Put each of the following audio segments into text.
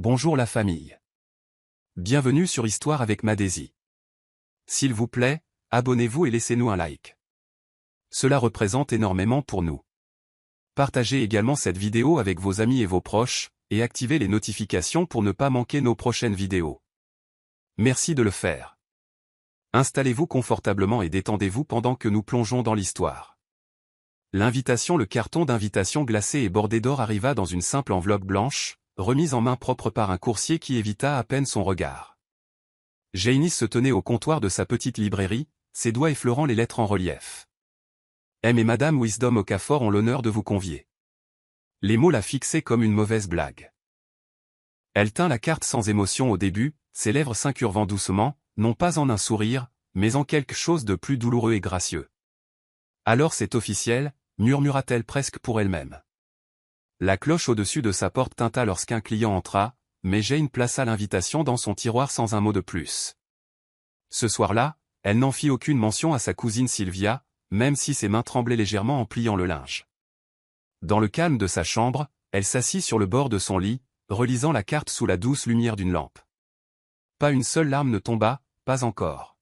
Bonjour la famille. Bienvenue sur Histoire avec Madésie. S'il vous plaît, abonnez-vous et laissez-nous un like. Cela représente énormément pour nous. Partagez également cette vidéo avec vos amis et vos proches, et activez les notifications pour ne pas manquer nos prochaines vidéos. Merci de le faire. Installez-vous confortablement et détendez-vous pendant que nous plongeons dans l'histoire. Le carton d'invitation glacé et bordé d'or arriva dans une simple enveloppe blanche, remise en main propre par un coursier qui évita à peine son regard. Janice se tenait au comptoir de sa petite librairie, ses doigts effleurant les lettres en relief. M et Madame Wisdom Okafor ont l'honneur de vous convier. Les mots la fixaient comme une mauvaise blague. Elle tint la carte sans émotion au début, ses lèvres s'incurvant doucement, non pas en un sourire, mais en quelque chose de plus douloureux et gracieux. Alors c'est officiel, murmura-t-elle presque pour elle-même. La cloche au-dessus de sa porte tinta lorsqu'un client entra, mais Jane plaça l'invitation dans son tiroir sans un mot de plus. Ce soir-là, elle n'en fit aucune mention à sa cousine Sylvia, même si ses mains tremblaient légèrement en pliant le linge. Dans le calme de sa chambre, elle s'assit sur le bord de son lit, relisant la carte sous la douce lumière d'une lampe. Pas une seule larme ne tomba, pas encore.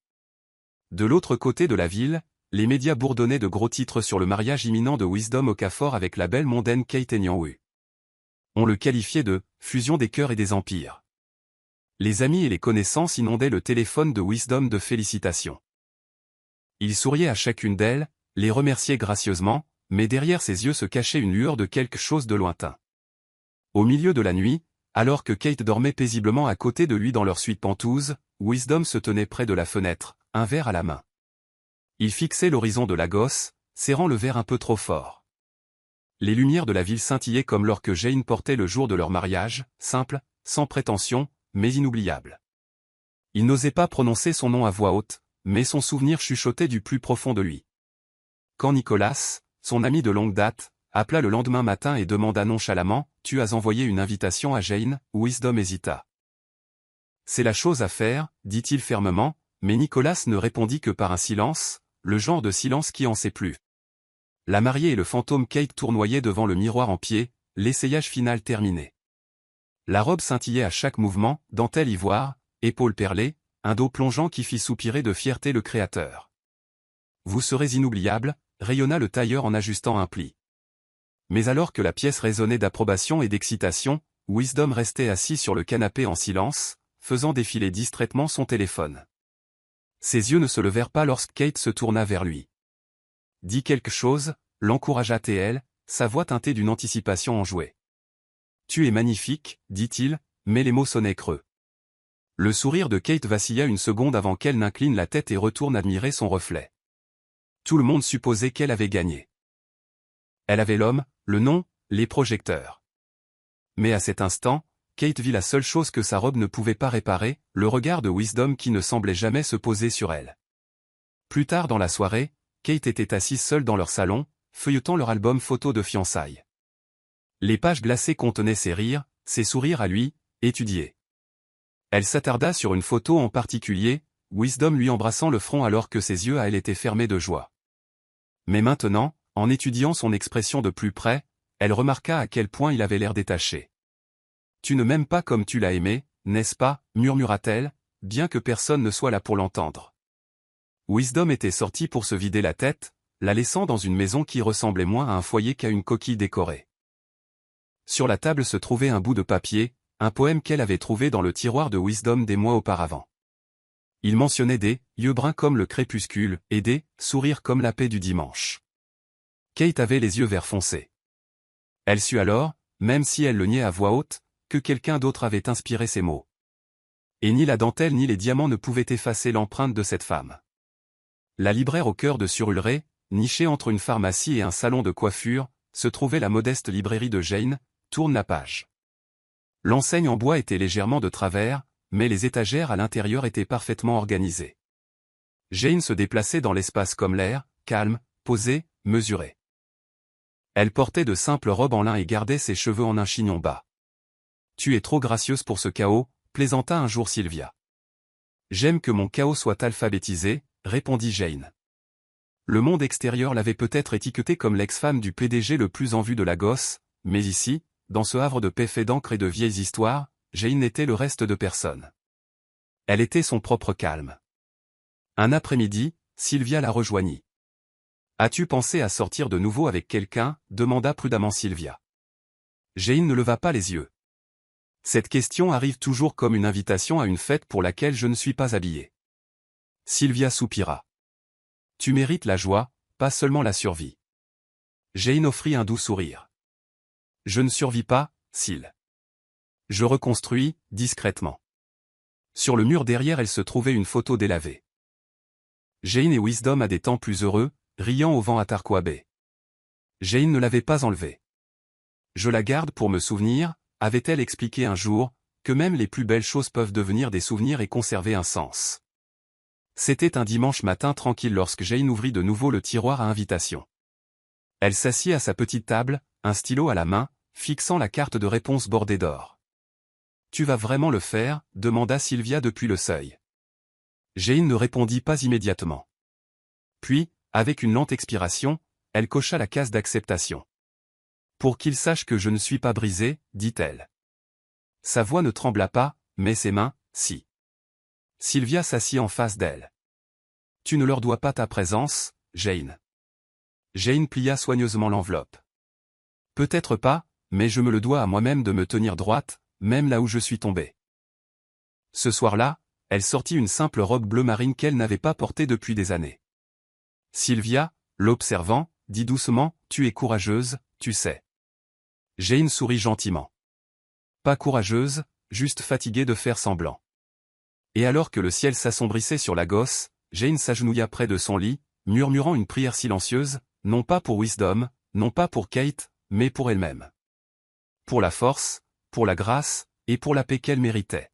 De l'autre côté de la ville, les médias bourdonnaient de gros titres sur le mariage imminent de Wisdom Okafor avec la belle mondaine Kate Enyanwu. On le qualifiait de « fusion des cœurs et des empires ». Les amis et les connaissances inondaient le téléphone de Wisdom de félicitations. Il souriait à chacune d'elles, les remerciait gracieusement, mais derrière ses yeux se cachait une lueur de quelque chose de lointain. Au milieu de la nuit, alors que Kate dormait paisiblement à côté de lui dans leur suite pentouse, Wisdom se tenait près de la fenêtre, un verre à la main. Il fixait l'horizon de la gosse, serrant le verre un peu trop fort. Les lumières de la ville scintillaient comme l'or que Jane portait le jour de leur mariage, simple, sans prétention, mais inoubliable. Il n'osait pas prononcer son nom à voix haute, mais son souvenir chuchotait du plus profond de lui. Quand Nicolas, son ami de longue date, appela le lendemain matin et demanda nonchalamment « Tu as envoyé une invitation à Jane ?» Wisdom hésita. « C'est la chose à faire » dit-il fermement, mais Nicolas ne répondit que par un silence, le genre de silence qui en sait plus. La mariée et le fantôme Kate tournoyaient devant le miroir en pied, l'essayage final terminé. La robe scintillait à chaque mouvement, dentelle ivoire, épaules perlées, un dos plongeant qui fit soupirer de fierté le créateur. « Vous serez inoubliable » rayonna le tailleur en ajustant un pli. Mais alors que la pièce résonnait d'approbation et d'excitation, Wisdom restait assis sur le canapé en silence, faisant défiler distraitement son téléphone. Ses yeux ne se levèrent pas lorsque Kate se tourna vers lui. « Dis quelque chose » l'encouragea-t-elle, sa voix teintée d'une anticipation enjouée. « Tu es magnifique » dit-il, mais les mots sonnaient creux. Le sourire de Kate vacilla une seconde avant qu'elle n'incline la tête et retourne admirer son reflet. Tout le monde supposait qu'elle avait gagné. Elle avait l'homme, le nom, les projecteurs. Mais à cet instant, Kate vit la seule chose que sa robe ne pouvait pas réparer, le regard de Wisdom qui ne semblait jamais se poser sur elle. Plus tard dans la soirée, Kate était assise seule dans leur salon, feuilletant leur album photo de fiançailles. Les pages glacées contenaient ses rires, ses sourires à lui, étudiés. Elle s'attarda sur une photo en particulier, Wisdom lui embrassant le front alors que ses yeux à elle étaient fermés de joie. Mais maintenant, en étudiant son expression de plus près, elle remarqua à quel point il avait l'air détaché. « Tu ne m'aimes pas comme tu l'as aimé, n'est-ce pas » murmura-t-elle, bien que personne ne soit là pour l'entendre. Wisdom était sorti pour se vider la tête, la laissant dans une maison qui ressemblait moins à un foyer qu'à une coquille décorée. Sur la table se trouvait un bout de papier, un poème qu'elle avait trouvé dans le tiroir de Wisdom des mois auparavant. Il mentionnait des « yeux bruns comme le crépuscule » et des « sourires comme la paix du dimanche ». Kate avait les yeux vert foncé. Elle sut alors, même si elle le niait à voix haute, que quelqu'un d'autre avait inspiré ces mots. Et ni la dentelle ni les diamants ne pouvaient effacer l'empreinte de cette femme. La libraire au cœur de Surulré, nichée entre une pharmacie et un salon de coiffure, se trouvait la modeste librairie de Jane, tourne la page. L'enseigne en bois était légèrement de travers, mais les étagères à l'intérieur étaient parfaitement organisées. Jane se déplaçait dans l'espace comme l'air, calme, posé, mesuré. Elle portait de simples robes en lin et gardait ses cheveux en un chignon bas. « Tu es trop gracieuse pour ce chaos » plaisanta un jour Sylvia. « J'aime que mon chaos soit alphabétisé » répondit Jane. Le monde extérieur l'avait peut-être étiquetée comme l'ex-femme du PDG le plus en vue de la gosse, mais ici, dans ce havre de paix fait d'encre et de vieilles histoires, Jane n'était le reste de personne. Elle était son propre calme. Un après-midi, Sylvia la rejoignit. « As-tu pensé à sortir de nouveau avec quelqu'un » demanda prudemment Sylvia. Jane ne leva pas les yeux. Cette question arrive toujours comme une invitation à une fête pour laquelle je ne suis pas habillée. Sylvia soupira. « Tu mérites la joie, pas seulement la survie. » Jane offrit un doux sourire. « Je ne survis pas, Syl. Je reconstruis, discrètement. » Sur le mur derrière elle se trouvait une photo délavée. Jane et Wisdom à des temps plus heureux, riant au vent à Tarquois Bay. Jane ne l'avait pas enlevée. « Je la garde pour me souvenir », avait-elle expliqué un jour, que même les plus belles choses peuvent devenir des souvenirs et conserver un sens. C'était un dimanche matin tranquille lorsque Jane ouvrit de nouveau le tiroir à invitation. Elle s'assit à sa petite table, un stylo à la main, fixant la carte de réponse bordée d'or. « Tu vas vraiment le faire » demanda Sylvia depuis le seuil. Jane ne répondit pas immédiatement. Puis, avec une lente expiration, elle cocha la case d'acceptation. « Pour qu'il sache que je ne suis pas brisée » dit-elle. Sa voix ne trembla pas, mais ses mains, si. Sylvia s'assit en face d'elle. « Tu ne leur dois pas ta présence, Jane. » Jane plia soigneusement l'enveloppe. « Peut-être pas, mais je me le dois à moi-même de me tenir droite, même là où je suis tombée. » Ce soir-là, elle sortit une simple robe bleu marine qu'elle n'avait pas portée depuis des années. Sylvia, l'observant, dit doucement, « Tu es courageuse, tu sais. » Jane sourit gentiment. « Pas courageuse, juste fatiguée de faire semblant. » Et alors que le ciel s'assombrissait sur la gosse, Jane s'agenouilla près de son lit, murmurant une prière silencieuse, non pas pour Wisdom, non pas pour Kate, mais pour elle-même. Pour la force, pour la grâce, et pour la paix qu'elle méritait.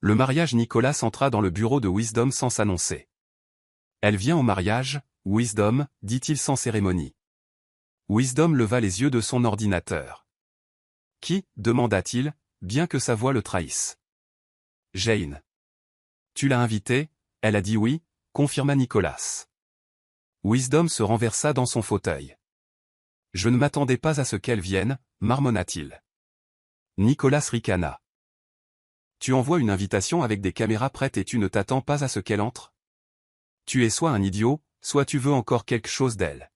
Le mariage Nicolas entra dans le bureau de Wisdom sans s'annoncer. « Elle vient au mariage, Wisdom, dit-il sans cérémonie. » Wisdom leva les yeux de son ordinateur. « Qui » demanda-t-il, bien que sa voix le trahisse. « Jane. »« Tu l'as invitée ?» Elle a dit oui, confirma Nicolas. Wisdom se renversa dans son fauteuil. « Je ne m'attendais pas à ce qu'elle vienne » marmonna-t-il. Nicolas ricana. « Tu envoies une invitation avec des caméras prêtes et tu ne t'attends pas à ce qu'elle entre ? Tu es soit un idiot, soit tu veux encore quelque chose d'elle. »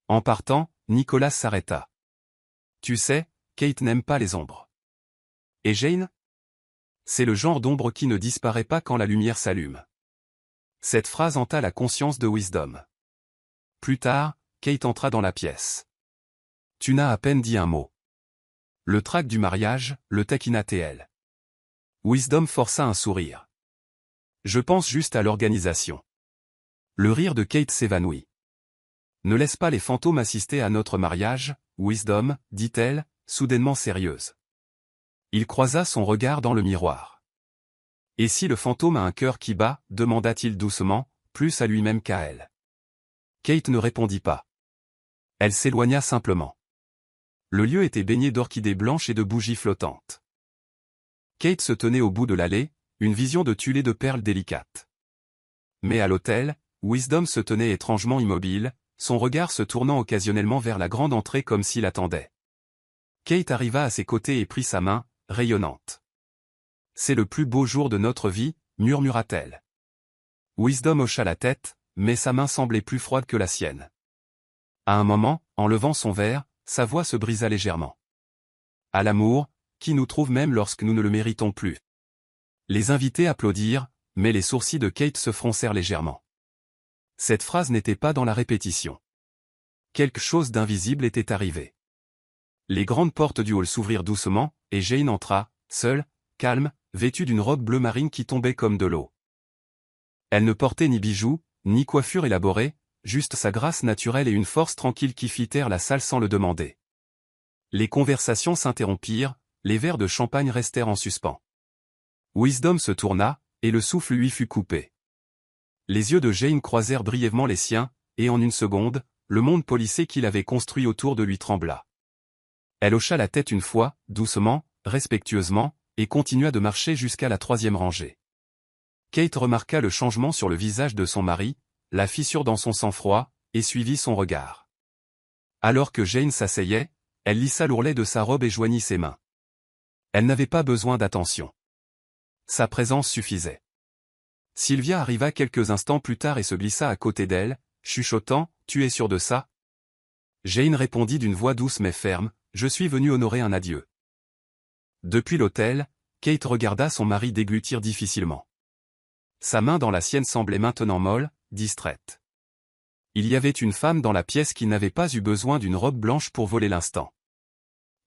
En partant, Nicolas s'arrêta. « Tu sais, Kate n'aime pas les ombres. » « Et Jane ? » C'est le genre d'ombre qui ne disparaît pas quand la lumière s'allume. Cette phrase hanta la conscience de Wisdom. Plus tard, Kate entra dans la pièce. « Tu n'as à peine dit un mot. » Le trac du mariage, le taquina TL. Wisdom força un sourire. « Je pense juste à l'organisation. » Le rire de Kate s'évanouit. « Ne laisse pas les fantômes assister à notre mariage, Wisdom, dit-elle, soudainement sérieuse. » Il croisa son regard dans le miroir. « Et si le fantôme a un cœur qui bat » demanda-t-il doucement, plus à lui-même qu'à elle. Kate ne répondit pas. Elle s'éloigna simplement. Le lieu était baigné d'orchidées blanches et de bougies flottantes. Kate se tenait au bout de l'allée, une vision de tuiles de perles délicates. Mais à l'hôtel, Wisdom se tenait étrangement immobile, son regard se tournant occasionnellement vers la grande entrée comme s'il attendait. Kate arriva à ses côtés et prit sa main, rayonnante. « C'est le plus beau jour de notre vie » murmura-t-elle. Wisdom hocha la tête, mais sa main semblait plus froide que la sienne. À un moment, en levant son verre, sa voix se brisa légèrement. « À l'amour, qui nous trouve même lorsque nous ne le méritons plus. » Les invités applaudirent, mais les sourcils de Kate se froncèrent légèrement. Cette phrase n'était pas dans la répétition. Quelque chose d'invisible était arrivé. Les grandes portes du hall s'ouvrirent doucement, et Jane entra, seule, calme, vêtue d'une robe bleu marine qui tombait comme de l'eau. Elle ne portait ni bijoux, ni coiffure élaborée, juste sa grâce naturelle et une force tranquille qui fit taire la salle sans le demander. Les conversations s'interrompirent, les verres de champagne restèrent en suspens. Wisdom se tourna, et le souffle lui fut coupé. Les yeux de Jane croisèrent brièvement les siens, et en une seconde, le monde policé qu'il avait construit autour de lui trembla. Elle hocha la tête une fois, doucement, respectueusement, et continua de marcher jusqu'à la 3e rangée. Kate remarqua le changement sur le visage de son mari, la fissure dans son sang-froid, et suivit son regard. Alors que Jane s'asseyait, elle lissa l'ourlet de sa robe et joignit ses mains. Elle n'avait pas besoin d'attention. Sa présence suffisait. Sylvia arriva quelques instants plus tard et se glissa à côté d'elle, chuchotant « Tu es sûr de ça ?» Jane répondit d'une voix douce mais ferme « Je suis venue honorer un adieu. » Depuis l'hôtel, Kate regarda son mari déglutir difficilement. Sa main dans la sienne semblait maintenant molle, distraite. Il y avait une femme dans la pièce qui n'avait pas eu besoin d'une robe blanche pour voler l'instant.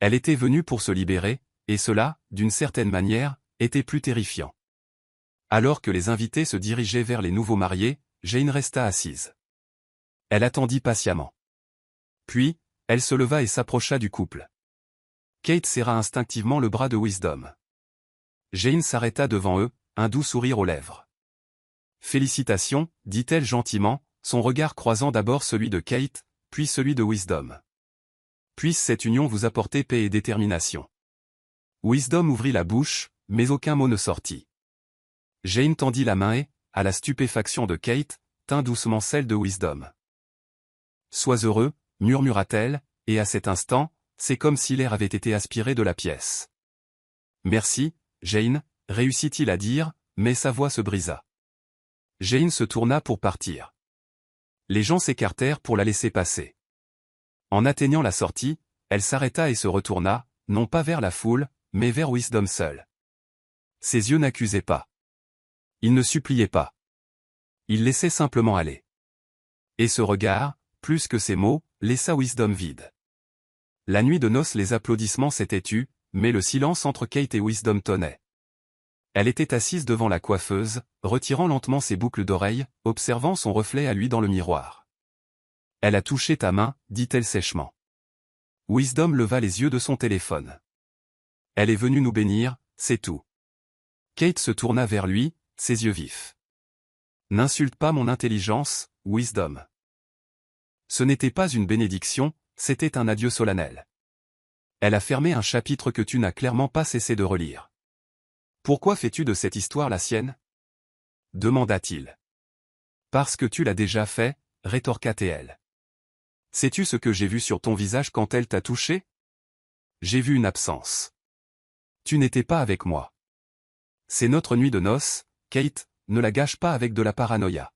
Elle était venue pour se libérer, et cela, d'une certaine manière, était plus terrifiant. Alors que les invités se dirigeaient vers les nouveaux mariés, Jane resta assise. Elle attendit patiemment. Puis, elle se leva et s'approcha du couple. Kate serra instinctivement le bras de Wisdom. Jane s'arrêta devant eux, un doux sourire aux lèvres. « Félicitations, dit-elle gentiment, son regard croisant d'abord celui de Kate, puis celui de Wisdom. Puisse cette union vous apporter paix et détermination. » Wisdom ouvrit la bouche, mais aucun mot ne sortit. Jane tendit la main et, à la stupéfaction de Kate, tint doucement celle de Wisdom. « Sois heureux, murmura-t-elle, et à cet instant, c'est comme si l'air avait été aspiré de la pièce. « Merci, Jane, réussit-il à dire, mais sa voix se brisa. Jane se tourna pour partir. Les gens s'écartèrent pour la laisser passer. En atteignant la sortie, elle s'arrêta et se retourna, non pas vers la foule, mais vers Wisdom seul. Ses yeux n'accusaient pas. Il ne suppliait pas. Il laissait simplement aller. Et ce regard, plus que ces mots, laissa Wisdom vide. La nuit de noces les applaudissements s'étaient tus, mais le silence entre Kate et Wisdom tonnait. Elle était assise devant la coiffeuse, retirant lentement ses boucles d'oreilles, observant son reflet à lui dans le miroir. « Elle a touché ta main, dit-elle sèchement. Wisdom leva les yeux de son téléphone. « Elle est venue nous bénir, c'est tout. » Kate se tourna vers lui, ses yeux vifs. « N'insulte pas mon intelligence, Wisdom. » Ce n'était pas une bénédiction, c'était un adieu solennel. Elle a fermé un chapitre que tu n'as clairement pas cessé de relire. « Pourquoi fais-tu de cette histoire la sienne ?» demanda-t-il. « Parce que tu l'as déjà fait, rétorqua-t-elle. Sais-tu ce que j'ai vu sur ton visage quand elle t'a touché? J'ai vu une absence. Tu n'étais pas avec moi. C'est notre nuit de noces, Kate, ne la gâche pas avec de la paranoïa. »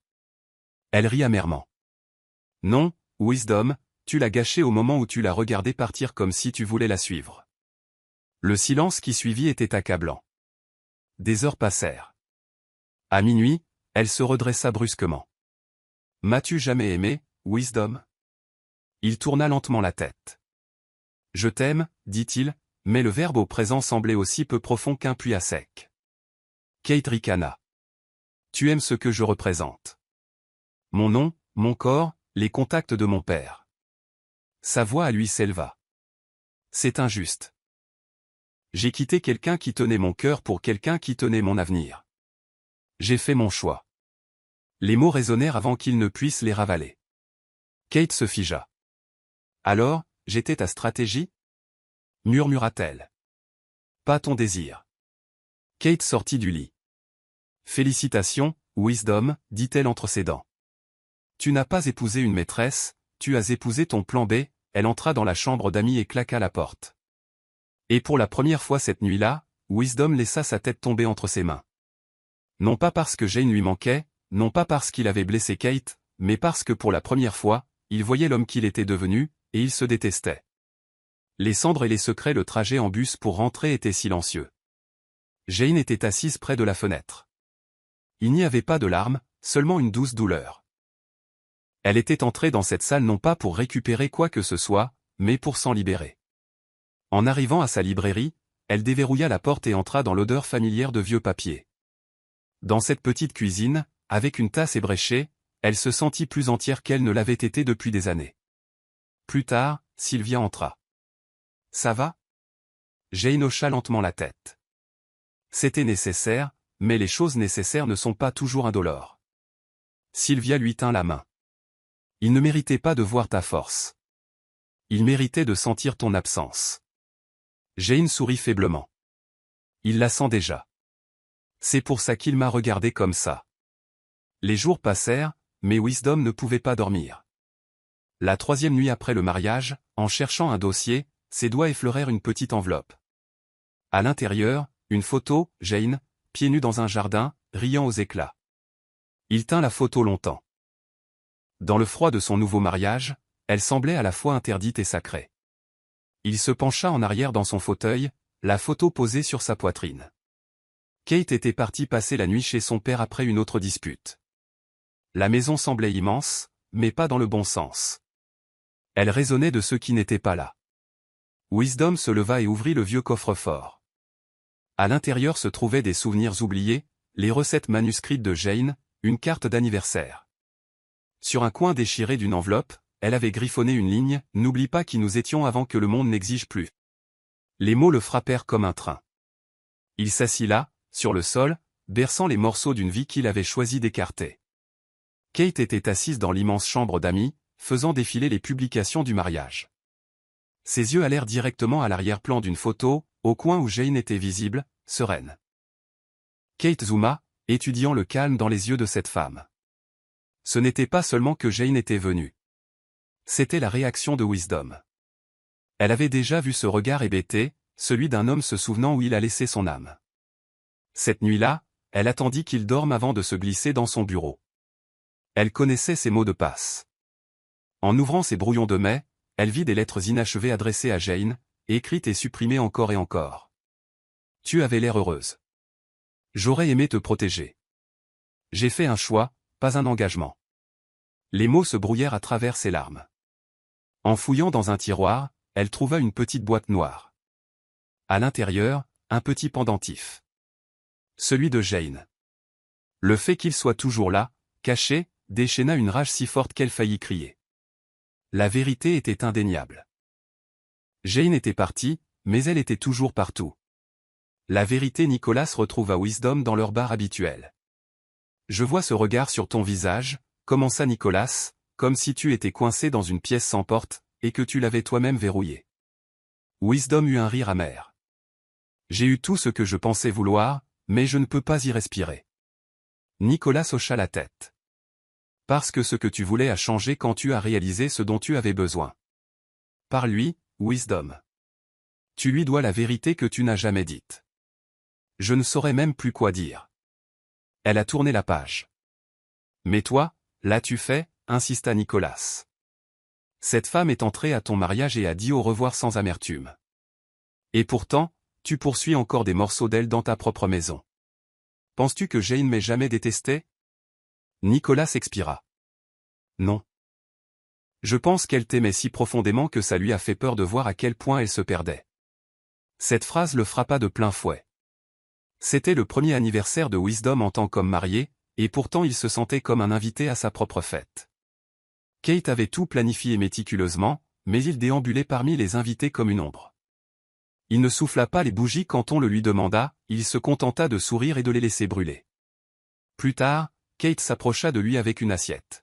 Elle rit amèrement. « Non, Wisdom, tu l'as gâchée au moment où tu l'as regardée partir comme si tu voulais la suivre. » Le silence qui suivit était accablant. Des heures passèrent. À minuit, elle se redressa brusquement. « M'as-tu jamais aimé, Wisdom ?» Il tourna lentement la tête. « Je t'aime, dit-il, mais le verbe au présent semblait aussi peu profond qu'un puits à sec. » Kate ricana. « Tu aimes ce que je représente. Mon nom, mon corps, les contacts de mon père. » Sa voix à lui s'éleva. « C'est injuste. J'ai quitté quelqu'un qui tenait mon cœur pour quelqu'un qui tenait mon avenir. J'ai fait mon choix. » Les mots résonnèrent avant qu'il ne puisse les ravaler. Kate se figea. « Alors, j'étais ta stratégie ?» murmura-t-elle. « Pas ton désir. » Kate sortit du lit. « Félicitations, Wisdom, dit-elle entre ses dents. Tu n'as pas épousé une maîtresse, tu as épousé ton plan B. » Elle entra dans la chambre d'amis et claqua la porte. Et pour la première fois cette nuit-là, Wisdom laissa sa tête tomber entre ses mains. Non pas parce que Jane lui manquait, non pas parce qu'il avait blessé Kate, mais parce que pour la première fois, il voyait l'homme qu'il était devenu, et il se détestait. Les cendres et les secrets. Le trajet en bus pour rentrer était silencieux. Jane était assise près de la fenêtre. Il n'y avait pas de larmes, seulement une douce douleur. Elle était entrée dans cette salle non pas pour récupérer quoi que ce soit, mais pour s'en libérer. En arrivant à sa librairie, elle déverrouilla la porte et entra dans l'odeur familière de vieux papier. Dans cette petite cuisine, avec une tasse ébréchée, elle se sentit plus entière qu'elle ne l'avait été depuis des années. Plus tard, Sylvia entra. « Ça va ?» Jane hocha lentement la tête. C'était nécessaire, mais les choses nécessaires ne sont pas toujours indolores. Sylvia lui tint la main. « Il ne méritait pas de voir ta force. Il méritait de sentir ton absence. » Jane sourit faiblement. « Il la sent déjà. C'est pour ça qu'il m'a regardé comme ça. » Les jours passèrent, mais Wisdom ne pouvait pas dormir. La troisième nuit après le mariage, en cherchant un dossier, ses doigts effleurèrent une petite enveloppe. À l'intérieur, une photo, Jane, pieds nus dans un jardin, riant aux éclats. Il tint la photo longtemps. Dans le froid de son nouveau mariage, elle semblait à la fois interdite et sacrée. Il se pencha en arrière dans son fauteuil, la photo posée sur sa poitrine. Kate était partie passer la nuit chez son père après une autre dispute. La maison semblait immense, mais pas dans le bon sens. Elle raisonnait de ceux qui n'étaient pas là. Wisdom se leva et ouvrit le vieux coffre-fort. À l'intérieur se trouvaient des souvenirs oubliés, les recettes manuscrites de Jane, une carte d'anniversaire. Sur un coin déchiré d'une enveloppe, elle avait griffonné une ligne « N'oublie pas qui nous étions avant que le monde n'exige plus ». Les mots le frappèrent comme un train. Il s'assit là, sur le sol, berçant les morceaux d'une vie qu'il avait choisi d'écarter. Kate était assise dans l'immense chambre d'amis, faisant défiler les publications du mariage. Ses yeux allèrent directement à l'arrière-plan d'une photo, au coin où Jane était visible, sereine. Kate zooma, étudiant le calme dans les yeux de cette femme. Ce n'était pas seulement que Jane était venue. C'était la réaction de Wisdom. Elle avait déjà vu ce regard hébété, celui d'un homme se souvenant où il a laissé son âme. Cette nuit-là, elle attendit qu'il dorme avant de se glisser dans son bureau. Elle connaissait ses mots de passe. En ouvrant ses brouillons de mai, elle vit des lettres inachevées adressées à Jane, écrites et supprimées encore et encore. Tu avais l'air heureuse. J'aurais aimé te protéger. J'ai fait un choix, pas un engagement. Les mots se brouillèrent à travers ses larmes. En fouillant dans un tiroir, elle trouva une petite boîte noire. À l'intérieur, un petit pendentif. Celui de Jane. Le fait qu'il soit toujours là, caché, déchaîna une rage si forte qu'elle faillit crier. La vérité était indéniable. Jane était partie, mais elle était toujours partout. La vérité. Nicolas retrouva Wisdom dans leur bar habituel. Je vois ce regard sur ton visage, commença Nicolas, comme si tu étais coincé dans une pièce sans porte, et que tu l'avais toi-même verrouillée. Wisdom eut un rire amer. J'ai eu tout ce que je pensais vouloir, mais je ne peux pas y respirer. Nicolas hocha la tête. Parce que ce que tu voulais a changé quand tu as réalisé ce dont tu avais besoin. Par lui, Wisdom. Tu lui dois la vérité que tu n'as jamais dite. Je ne saurais même plus quoi dire. Elle a tourné la page. Mais toi, l'as-tu fait, insista Nicolas. Cette femme est entrée à ton mariage et a dit au revoir sans amertume. Et pourtant, tu poursuis encore des morceaux d'elle dans ta propre maison. Penses-tu que Jane m'ait jamais détesté? Nicolas expira. Non. Je pense qu'elle t'aimait si profondément que ça lui a fait peur de voir à quel point elle se perdait. Cette phrase le frappa de plein fouet. C'était le premier anniversaire de Wisdom en tant qu'homme marié, et pourtant il se sentait comme un invité à sa propre fête. Kate avait tout planifié méticuleusement, mais il déambulait parmi les invités comme une ombre. Il ne souffla pas les bougies quand on le lui demanda, il se contenta de sourire et de les laisser brûler. Plus tard, Kate s'approcha de lui avec une assiette.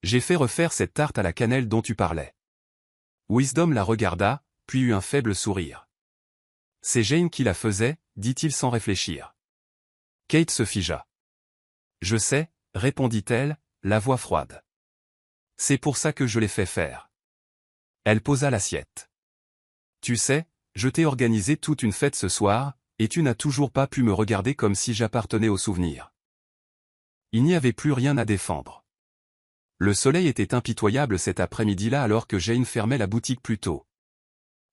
J'ai fait refaire cette tarte à la cannelle dont tu parlais. Wisdom la regarda, puis eut un faible sourire. C'est Jane qui la faisait, dit-il sans réfléchir. Kate se figea. Je sais, répondit-elle, la voix froide. C'est pour ça que je l'ai fait faire. Elle posa l'assiette. Tu sais, je t'ai organisé toute une fête ce soir, et tu n'as toujours pas pu me regarder comme si j'appartenais au souvenir. Il n'y avait plus rien à défendre. Le soleil était impitoyable cet après-midi-là alors que Jane fermait la boutique plus tôt.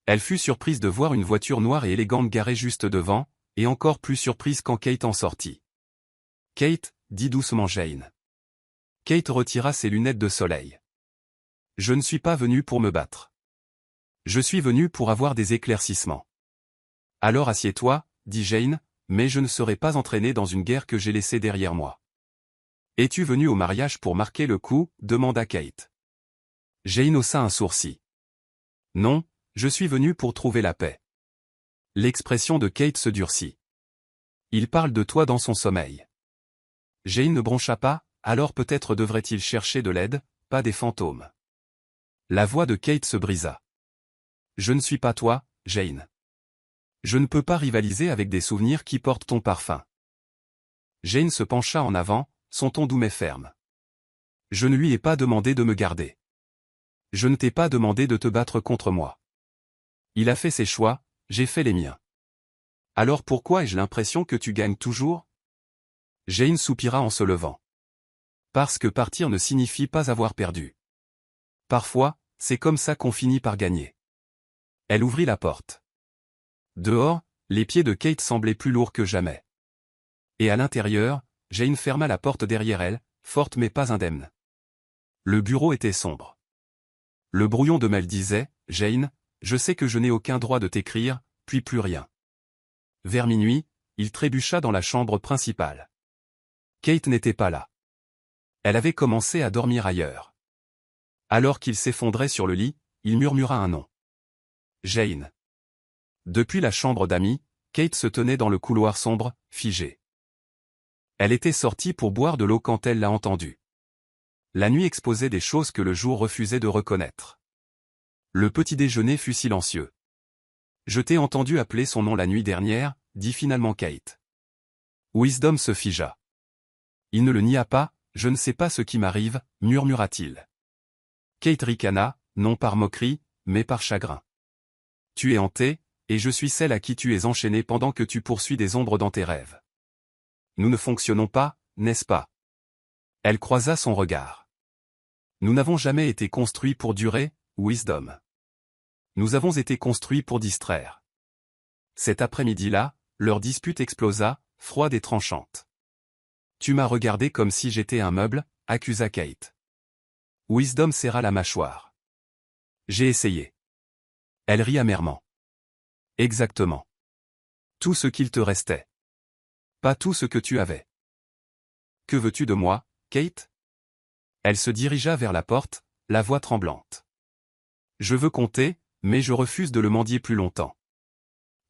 Elle fut surprise de voir une voiture noire et élégante garée juste devant, et encore plus surprise quand Kate en sortit. Kate, dit doucement Jane. Kate retira ses lunettes de soleil. Je ne suis pas venue pour me battre. Je suis venue pour avoir des éclaircissements. Alors assieds-toi, dit Jane, mais je ne serai pas entraînée dans une guerre que j'ai laissée derrière moi. Es-tu venue au mariage pour marquer le coup, demanda Kate. Jane haussa un sourcil. Non, je suis venue pour trouver la paix. L'expression de Kate se durcit. Il parle de toi dans son sommeil. Jane ne broncha pas, alors peut-être devrait-il chercher de l'aide, pas des fantômes. La voix de Kate se brisa. Je ne suis pas toi, Jane. Je ne peux pas rivaliser avec des souvenirs qui portent ton parfum. Jane se pencha en avant, son ton doux mais ferme. Je ne lui ai pas demandé de me garder. Je ne t'ai pas demandé de te battre contre moi. Il a fait ses choix, j'ai fait les miens. Alors pourquoi ai-je l'impression que tu gagnes toujours? Jane soupira en se levant. Parce que partir ne signifie pas avoir perdu. Parfois, c'est comme ça qu'on finit par gagner. Elle ouvrit la porte. Dehors, les pieds de Kate semblaient plus lourds que jamais. Et à l'intérieur, Jane ferma la porte derrière elle, forte mais pas indemne. Le bureau était sombre. Le brouillon de mail disait, « Jane, je sais que je n'ai aucun droit de t'écrire, puis plus rien. » Vers minuit, il trébucha dans la chambre principale. Kate n'était pas là. Elle avait commencé à dormir ailleurs. Alors qu'il s'effondrait sur le lit, il murmura un nom. Jane. Depuis la chambre d'amis, Kate se tenait dans le couloir sombre, figée. Elle était sortie pour boire de l'eau quand elle l'a entendu. La nuit exposait des choses que le jour refusait de reconnaître. Le petit déjeuner fut silencieux. « Je t'ai entendu appeler son nom la nuit dernière », dit finalement Kate. Wisdom se figea. Il ne le nia pas, « Je ne sais pas ce qui m'arrive », murmura-t-il. Kate ricana, non par moquerie, mais par chagrin. « Tu es hantée, et je suis celle à qui tu es enchaînée pendant que tu poursuis des ombres dans tes rêves. Nous ne fonctionnons pas, n'est-ce pas ?» Elle croisa son regard. « Nous n'avons jamais été construits pour durer, Wisdom. Nous avons été construits pour distraire. » Cet après-midi-là, leur dispute explosa, froide et tranchante. « Tu m'as regardé comme si j'étais un meuble », accusa Kate. Wisdom serra la mâchoire. « J'ai essayé. » Elle rit amèrement. « Exactement. Tout ce qu'il te restait. Pas tout ce que tu avais. »« Que veux-tu de moi, Kate ?» Elle se dirigea vers la porte, la voix tremblante. « Je veux compter, mais je refuse de le mendier plus longtemps. »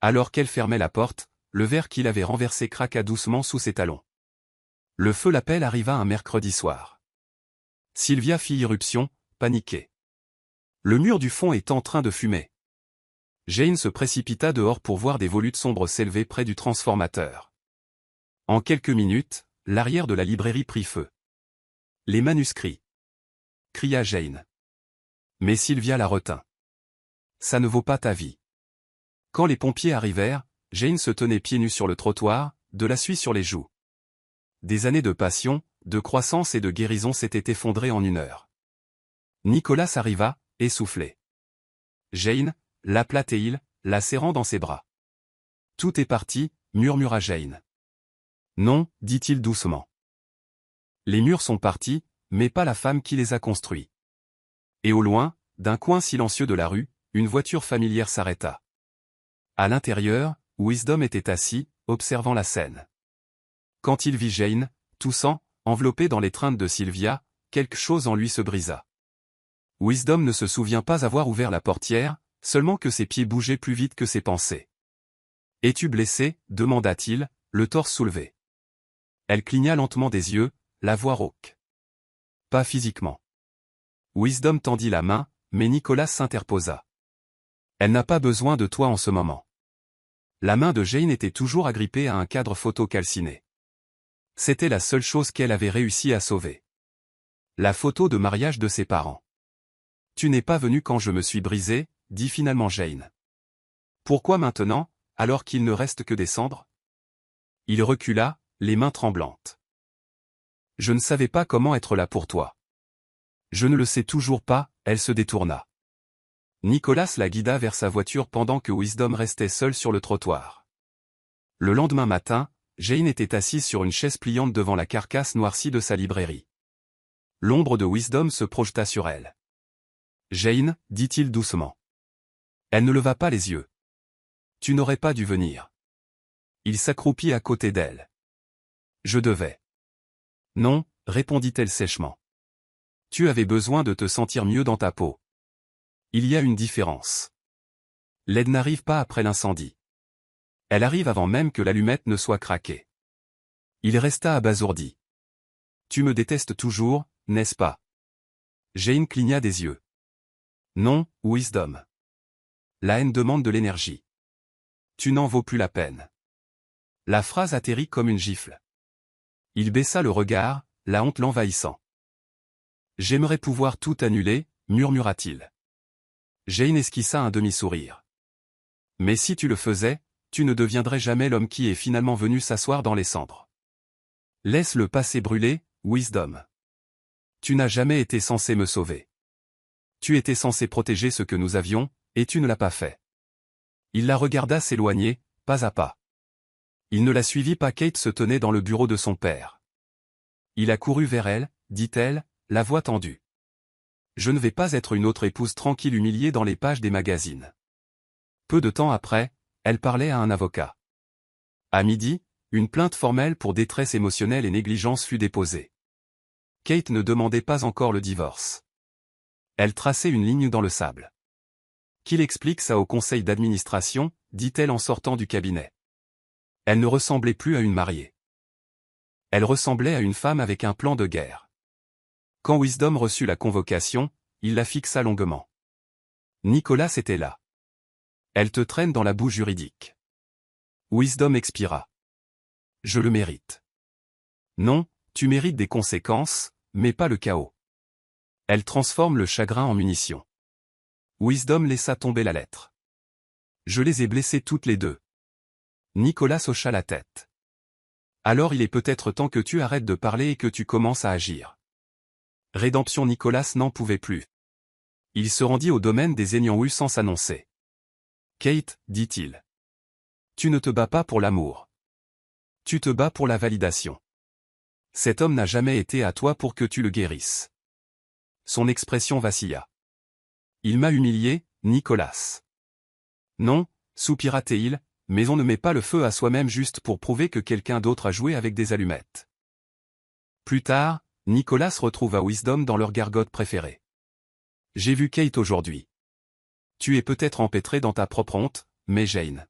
Alors qu'elle fermait la porte, le verre qu'il avait renversé craqua doucement sous ses talons. Le feu l'appel arriva un mercredi soir. Sylvia fit irruption, paniquée. Le mur du fond est en train de fumer. Jane se précipita dehors pour voir des volutes sombres s'élever près du transformateur. En quelques minutes, l'arrière de la librairie prit feu. « Les manuscrits !» cria Jane. Mais Sylvia la retint. « Ça ne vaut pas ta vie. » Quand les pompiers arrivèrent, Jane se tenait pieds nus sur le trottoir, de la suie sur les joues. Des années de passion, de croissance et de guérison s'étaient effondrées en une heure. Nicolas arriva, essoufflé. Jane, l'appela-t-il, la serrant dans ses bras. « Tout est parti », murmura Jane. « Non », dit-il doucement. « Les murs sont partis, mais pas la femme qui les a construits. » Et au loin, d'un coin silencieux de la rue, une voiture familière s'arrêta. À l'intérieur, Wisdom était assis, observant la scène. Quand il vit Jane, toussant, enveloppée dans l'étreinte de Sylvia, quelque chose en lui se brisa. Wisdom ne se souvient pas avoir ouvert la portière, seulement que ses pieds bougeaient plus vite que ses pensées. « Es-tu blessé ?» demanda-t-il, le torse soulevé. Elle cligna lentement des yeux, la voix rauque. « Pas physiquement. » Wisdom tendit la main, mais Nicolas s'interposa. « Elle n'a pas besoin de toi en ce moment. » La main de Jane était toujours agrippée à un cadre photo calciné. C'était la seule chose qu'elle avait réussi à sauver. La photo de mariage de ses parents. « Tu n'es pas venu quand je me suis brisé », dit finalement Jane. « Pourquoi maintenant, alors qu'il ne reste que des cendres ?» Il recula, les mains tremblantes. « Je ne savais pas comment être là pour toi. »« Je ne le sais toujours pas », elle se détourna. Nicolas la guida vers sa voiture pendant que Wisdom restait seul sur le trottoir. Le lendemain matin, Jane était assise sur une chaise pliante devant la carcasse noircie de sa librairie. L'ombre de Wisdom se projeta sur elle. « Jane, » dit-il doucement. Elle ne leva pas les yeux. « Tu n'aurais pas dû venir. » Il s'accroupit à côté d'elle. « Je devais. »« Non », répondit-elle sèchement. « Tu avais besoin de te sentir mieux dans ta peau. Il y a une différence. L'aide n'arrive pas après l'incendie. Elle arrive avant même que l'allumette ne soit craquée. » Il resta abasourdi. « Tu me détestes toujours, n'est-ce pas ?» Jane cligna des yeux. « Non, Wisdom. La haine demande de l'énergie. Tu n'en vaux plus la peine. » La phrase atterrit comme une gifle. Il baissa le regard, la honte l'envahissant. « J'aimerais pouvoir tout annuler, » murmura-t-il. Jane esquissa un demi-sourire. « Mais si tu le faisais, tu ne deviendrais jamais l'homme qui est finalement venu s'asseoir dans les cendres. Laisse le passé brûler, Wisdom. Tu n'as jamais été censé me sauver. Tu étais censé protéger ce que nous avions, et tu ne l'as pas fait. Il la regarda s'éloigner, pas à pas. Il ne la suivit pas. Kate se tenait dans le bureau de son père. Il a couru vers elle, dit-elle, la voix tendue. Je ne vais pas être une autre épouse tranquille humiliée dans les pages des magazines. Peu de temps après, elle parlait à un avocat. À midi, une plainte formelle pour détresse émotionnelle et négligence fut déposée. Kate ne demandait pas encore le divorce. Elle traçait une ligne dans le sable. Qu'il explique ça au conseil d'administration, dit-elle en sortant du cabinet. Elle ne ressemblait plus à une mariée. Elle ressemblait à une femme avec un plan de guerre. Quand Wisdom reçut la convocation, il la fixa longuement. Nicolas était là. Elle te traîne dans la boue juridique. Wisdom expira. Je le mérite. Non, tu mérites des conséquences, mais pas le chaos. Elle transforme le chagrin en munition. Wisdom laissa tomber la lettre. Je les ai blessées toutes les deux. Nicolas hocha la tête. Alors il est peut-être temps que tu arrêtes de parler et que tu commences à agir. Rédemption. Nicolas n'en pouvait plus. Il se rendit au domaine des Aignan-Hue sans s'annoncer. Kate, dit-il. Tu ne te bats pas pour l'amour. Tu te bats pour la validation. Cet homme n'a jamais été à toi pour que tu le guérisses. Son expression vacilla. Il m'a humilié, Nicolas. Non, soupira-t-il, mais on ne met pas le feu à soi-même juste pour prouver que quelqu'un d'autre a joué avec des allumettes. Plus tard, Nicolas retrouva Wisdom dans leur gargote préférée. J'ai vu Kate aujourd'hui. Tu es peut-être empêtré dans ta propre honte, mais Jane.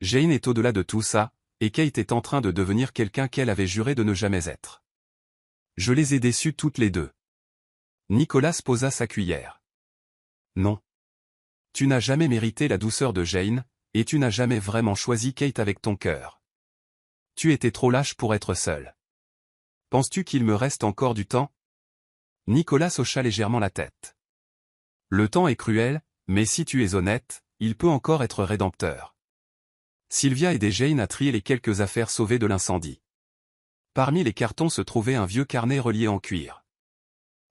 Jane est au-delà de tout ça, et Kate est en train de devenir quelqu'un qu'elle avait juré de ne jamais être. Je les ai déçues toutes les deux. Nicolas posa sa cuillère. Non. Tu n'as jamais mérité la douceur de Jane, et tu n'as jamais vraiment choisi Kate avec ton cœur. Tu étais trop lâche pour être seul. Penses-tu qu'il me reste encore du temps? Nicolas hocha légèrement la tête. Le temps est cruel, mais si tu es honnête, il peut encore être rédempteur. Sylvia aidait Jane à trier les quelques affaires sauvées de l'incendie. Parmi les cartons se trouvait un vieux carnet relié en cuir.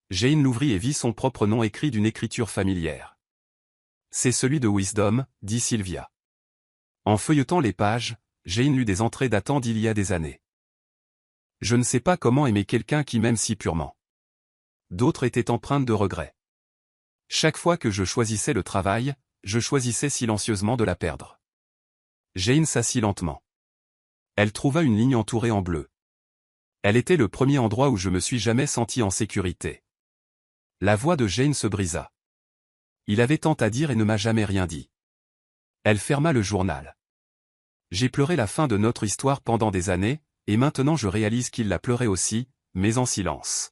Jane l'ouvrit et vit son propre nom écrit d'une écriture familière. C'est celui de Wisdom, dit Sylvia. En feuilletant les pages, Jane lut des entrées datant d'il y a des années. Je ne sais pas comment aimer quelqu'un qui m'aime si purement. D'autres étaient empreintes de regrets. Chaque fois que je choisissais le travail, je choisissais silencieusement de la perdre. Jane s'assit lentement. Elle trouva une ligne entourée en bleu. Elle était le premier endroit où je me suis jamais senti en sécurité. La voix de Jane se brisa. Il avait tant à dire et ne m'a jamais rien dit. Elle ferma le journal. J'ai pleuré la fin de notre histoire pendant des années, et maintenant je réalise qu'il l'a pleuré aussi, mais en silence.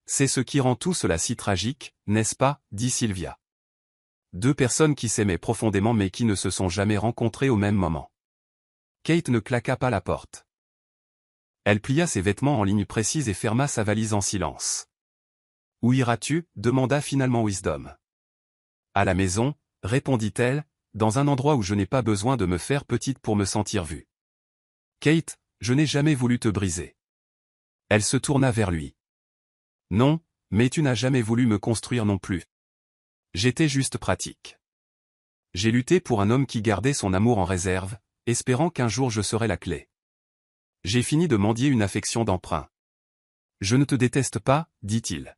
C'est ce qui rend tout cela si tragique, n'est-ce pas, dit Sylvia. Deux personnes qui s'aimaient profondément mais qui ne se sont jamais rencontrées au même moment. Kate ne claqua pas la porte. Elle plia ses vêtements en lignes précises et ferma sa valise en silence. Où iras-tu? Demanda finalement Wisdom. À la maison, répondit-elle, dans un endroit où je n'ai pas besoin de me faire petite pour me sentir vue. Kate, je n'ai jamais voulu te briser. Elle se tourna vers lui. Non, mais tu n'as jamais voulu me construire non plus. J'étais juste pratique. J'ai lutté pour un homme qui gardait son amour en réserve, espérant qu'un jour je serais la clé. J'ai fini de mendier une affection d'emprunt. Je ne te déteste pas, dit-il.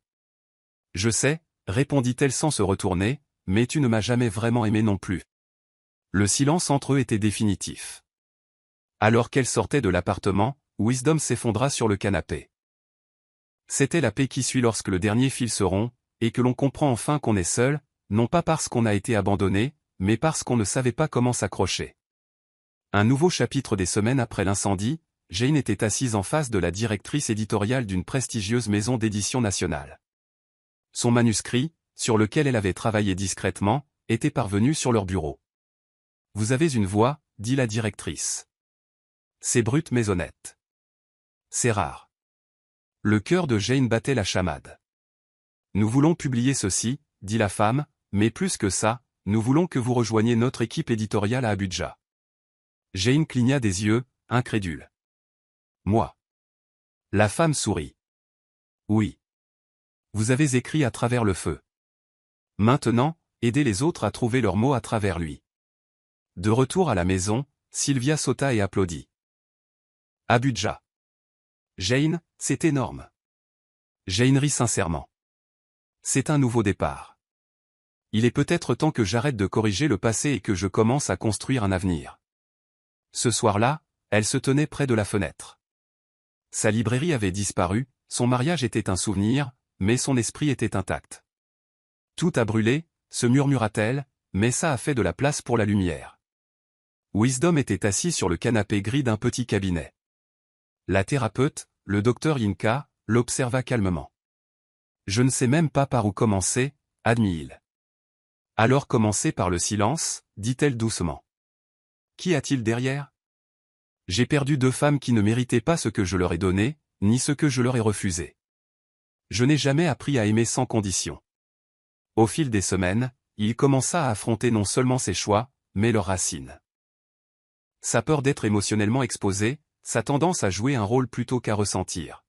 Je sais, répondit-elle sans se retourner, mais tu ne m'as jamais vraiment aimé non plus. Le silence entre eux était définitif. Alors qu'elle sortait de l'appartement, Wisdom s'effondra sur le canapé. C'était la paix qui suit lorsque le dernier fil se rompt, et que l'on comprend enfin qu'on est seul, non pas parce qu'on a été abandonné, mais parce qu'on ne savait pas comment s'accrocher. Un nouveau chapitre des semaines après l'incendie, Jane était assise en face de la directrice éditoriale d'une prestigieuse maison d'édition nationale. Son manuscrit, sur lequel elle avait travaillé discrètement, était parvenu sur leur bureau. « Vous avez une voix, dit la directrice. C'est brut mais honnête. C'est rare. » Le cœur de Jane battait la chamade. « Nous voulons publier ceci, dit la femme, mais plus que ça, nous voulons que vous rejoigniez notre équipe éditoriale à Abuja. Jane cligna des yeux, incrédule. Moi. La femme sourit. Oui. Vous avez écrit à travers le feu. Maintenant, aidez les autres à trouver leurs mots à travers lui. De retour à la maison, Sylvia sauta et applaudit. Abujah. Jane, c'est énorme. Jane rit sincèrement. C'est un nouveau départ. Il est peut-être temps que j'arrête de corriger le passé et que je commence à construire un avenir. Ce soir-là, elle se tenait près de la fenêtre. Sa librairie avait disparu, son mariage était un souvenir, mais son esprit était intact. Tout a brûlé, se murmura-t-elle, mais ça a fait de la place pour la lumière. Wisdom était assis sur le canapé gris d'un petit cabinet. La thérapeute, le docteur Yinka, l'observa calmement. Je ne sais même pas par où commencer, admit-il. Alors commencez par le silence, dit-elle doucement. Qu'y a-t-il derrière? J'ai perdu 2 femmes qui ne méritaient pas ce que je leur ai donné, ni ce que je leur ai refusé. Je n'ai jamais appris à aimer sans condition. Au fil des semaines, il commença à affronter non seulement ses choix, mais leurs racines. Sa peur d'être émotionnellement exposé, sa tendance à jouer un rôle plutôt qu'à ressentir.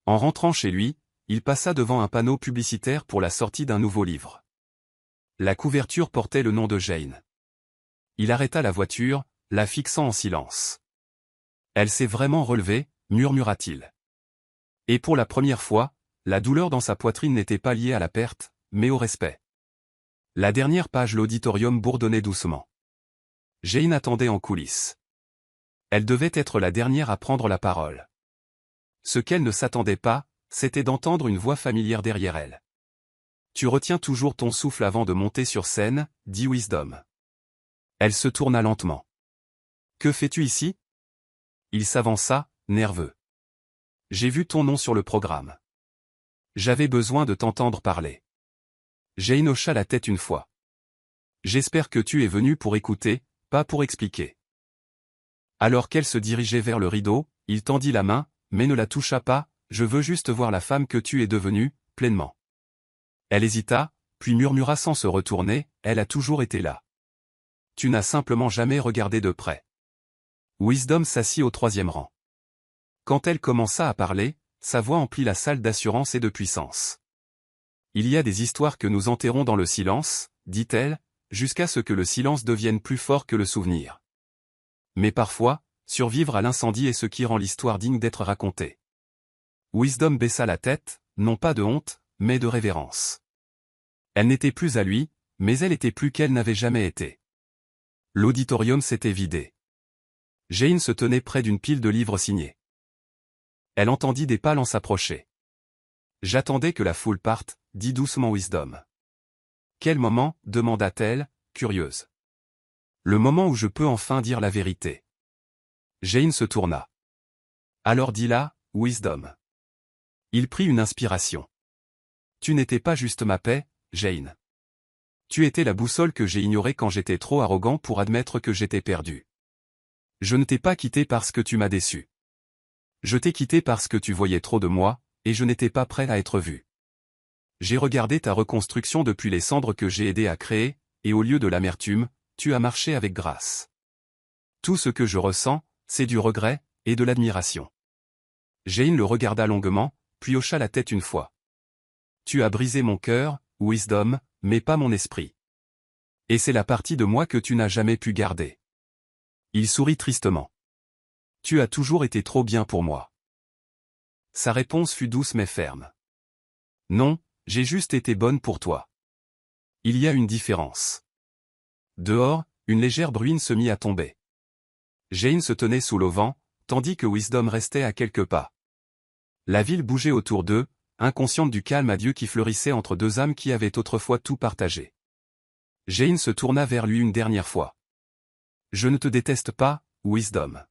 En rentrant chez lui, il passa devant un panneau publicitaire pour la sortie d'un nouveau livre. La couverture portait le nom de Jane. Il arrêta la voiture, la fixant en silence. Elle s'est vraiment relevée, murmura-t-il. Et pour la première fois, la douleur dans sa poitrine n'était pas liée à la perte, mais au respect. La dernière page l'auditorium bourdonnait doucement. Jane attendait en coulisses. Elle devait être la dernière à prendre la parole. Ce qu'elle ne s'attendait pas, c'était d'entendre une voix familière derrière elle. Tu retiens toujours ton souffle avant de monter sur scène, dit Wisdom. Elle se tourna lentement. Que fais-tu ici? Il s'avança, nerveux. J'ai vu ton nom sur le programme. J'avais besoin de t'entendre parler. Jane hocha la tête une fois. J'espère que tu es venu pour écouter, pas pour expliquer. Alors qu'elle se dirigeait vers le rideau, il tendit la main, mais ne la toucha pas, je veux juste voir la femme que tu es devenue, pleinement. Elle hésita, puis murmura sans se retourner, elle a toujours été là. Tu n'as simplement jamais regardé de près. Wisdom s'assit au 3e rang. Quand elle commença à parler, sa voix emplit la salle d'assurance et de puissance. Il y a des histoires que nous enterrons dans le silence, dit-elle, jusqu'à ce que le silence devienne plus fort que le souvenir. Mais parfois, survivre à l'incendie est ce qui rend l'histoire digne d'être racontée. Wisdom baissa la tête, non pas de honte, mais de révérence. Elle n'était plus à lui, mais elle était plus qu'elle n'avait jamais été. L'auditorium s'était vidé. Jane se tenait près d'une pile de livres signés. Elle entendit des pas s'approcher. J'attendais que la foule parte, dit doucement Wisdom. Quel moment, demanda-t-elle, curieuse. Le moment où je peux enfin dire la vérité. Jane se tourna. Alors dis-la, Wisdom. Il prit une inspiration. Tu n'étais pas juste ma paix, Jane. Tu étais la boussole que j'ai ignorée quand j'étais trop arrogant pour admettre que j'étais perdu. Je ne t'ai pas quitté parce que tu m'as déçu. Je t'ai quitté parce que tu voyais trop de moi, et je n'étais pas prêt à être vu. J'ai regardé ta reconstruction depuis les cendres que j'ai aidé à créer, et au lieu de l'amertume, tu as marché avec grâce. Tout ce que je ressens, c'est du regret, et de l'admiration. Jane le regarda longuement, puis hocha la tête une fois. Tu as brisé mon cœur, Wisdom, mais pas mon esprit. Et c'est la partie de moi que tu n'as jamais pu garder. Il sourit tristement. Tu as toujours été trop bien pour moi. Sa réponse fut douce mais ferme. Non, j'ai juste été bonne pour toi. Il y a une différence. Dehors, une légère bruine se mit à tomber. Jane se tenait sous l'auvent, tandis que Wisdom restait à quelques pas. La ville bougeait autour d'eux, inconsciente du calme adieu qui fleurissait entre 2 âmes qui avaient autrefois tout partagé. Jane se tourna vers lui une dernière fois. Je ne te déteste pas, Wisdom.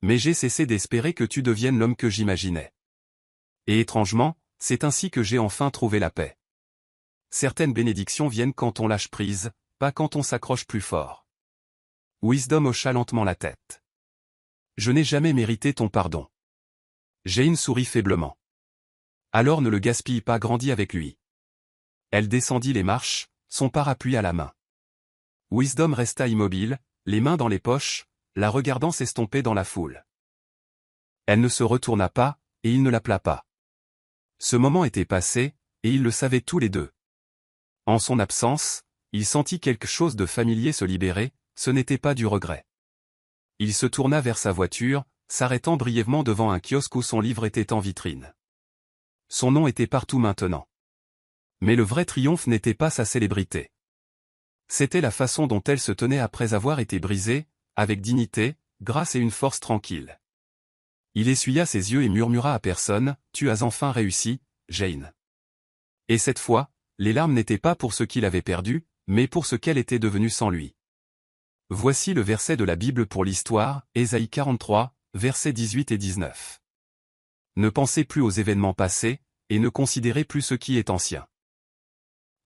Mais j'ai cessé d'espérer que tu deviennes l'homme que j'imaginais. Et étrangement, c'est ainsi que j'ai enfin trouvé la paix. Certaines bénédictions viennent quand on lâche prise, pas quand on s'accroche plus fort. Wisdom hocha lentement la tête. Je n'ai jamais mérité ton pardon. Jane sourit faiblement. Alors ne le gaspille pas, grandis avec lui. Elle descendit les marches, son parapluie à la main. Wisdom resta immobile, les mains dans les poches, la regardant s'estomper dans la foule. Elle ne se retourna pas, et il ne l'appela pas. Ce moment était passé, et ils le savaient tous les deux. En son absence, il sentit quelque chose de familier se libérer, ce n'était pas du regret. Il se tourna vers sa voiture, s'arrêtant brièvement devant un kiosque où son livre était en vitrine. Son nom était partout maintenant. Mais le vrai triomphe n'était pas sa célébrité. C'était la façon dont elle se tenait après avoir été brisée, avec dignité, grâce et une force tranquille. Il essuya ses yeux et murmura à personne, « Tu as enfin réussi, Jane. » Et cette fois, les larmes n'étaient pas pour ce qu'il avait perdu, mais pour ce qu'elle était devenue sans lui. Voici le verset de la Bible pour l'histoire, Ésaïe 43, versets 18 et 19. Ne pensez plus aux événements passés, et ne considérez plus ce qui est ancien.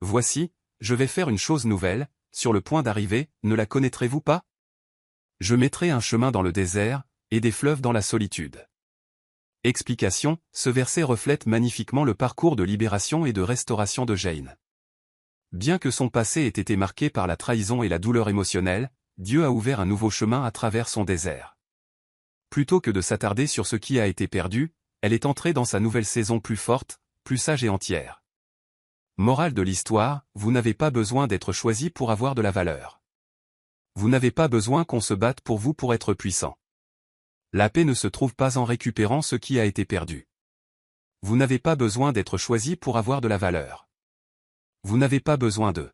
Voici, je vais faire une chose nouvelle, sur le point d'arriver, ne la connaîtrez-vous pas? Je mettrai un chemin dans le désert, et des fleuves dans la solitude. Explication, ce verset reflète magnifiquement le parcours de libération et de restauration de Jane. Bien que son passé ait été marqué par la trahison et la douleur émotionnelle, Dieu a ouvert un nouveau chemin à travers son désert. Plutôt que de s'attarder sur ce qui a été perdu, elle est entrée dans sa nouvelle saison plus forte, plus sage et entière. Morale de l'histoire, vous n'avez pas besoin d'être choisi pour avoir de la valeur. Vous n'avez pas besoin qu'on se batte pour vous pour être puissant. La paix ne se trouve pas en récupérant ce qui a été perdu. Vous n'avez pas besoin d'être choisi pour avoir de la valeur. Vous n'avez pas besoin de